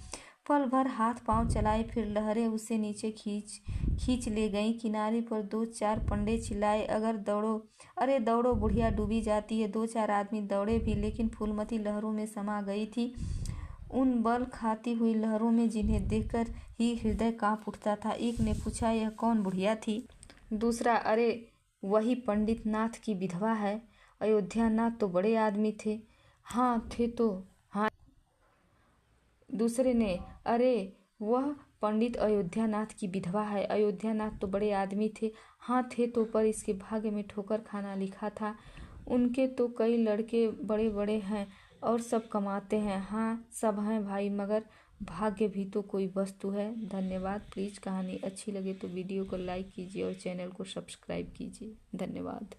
पल भर हाथ पांव चलाए, फिर लहरें उसे नीचे खींच ले गईं। किनारे पर 2-4 पंडे चिल्लाए, अरे दौड़ो, बुढ़िया डूबी जाती है। 2-4 आदमी दौड़े भी, लेकिन फूलमती लहरों में समा गई थी, उन बल खाती हुई लहरों में जिन्हें देखकर ही हृदय कांप उठता था। एक ने पूछा, यह कौन बुढ़िया थी? दूसरा, अरे वही पंडित नाथ की विधवा है। अयोध्या नाथ तो बड़े आदमी थे। हाँ थे तो। हाँ। दूसरे ने, अरे वह पंडित अयोध्यानाथ की विधवा है। अयोध्यानाथ तो बड़े आदमी थे, हाँ थे तो, पर इसके भाग्य में ठोकर खाना लिखा था। उनके तो कई लड़के बड़े बड़े हैं और सब कमाते हैं। हाँ सब हैं भाई, मगर भाग्य भी तो कोई वस्तु है। धन्यवाद। प्लीज़ कहानी अच्छी लगे तो वीडियो को लाइक कीजिए और चैनल को सब्सक्राइब कीजिए। धन्यवाद।